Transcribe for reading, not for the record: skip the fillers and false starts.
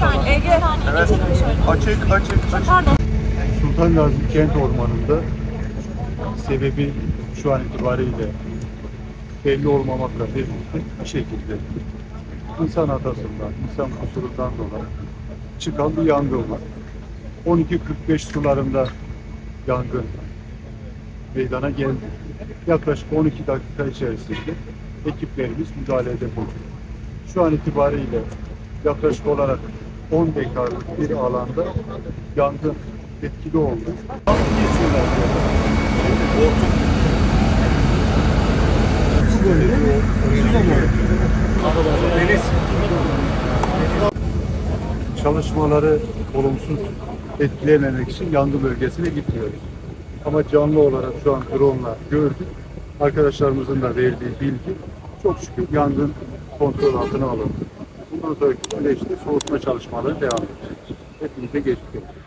saniye. Ege. Evet. Açık. Pardon. Sultan Gazi Kent Ormanı'nda sebebi şu an itibariyle belli olmamakla birlikte bir şekilde insan hatasından, insan kusurundan dolayı çıkan bir yangın var. 12.45 sularında yangın meydana geldi. Yaklaşık 12 dakika içerisinde ekiplerimiz müdahalede bulundu. Şu an itibariyle yaklaşık olarak 10 dekarlık bir alanda yangın etkili oldu. Çalışmaları olumsuz etkilememek için yangın bölgesine gitmiyoruz. Ama canlı olarak şu an drone'la gördük. Arkadaşlarımızın da verdiği bilgi çok şükür yangın kontrol altına alındı. Bundan sonraki süreçte soğutma çalışmaları devam edecek. Hepinize geçmiş olsun.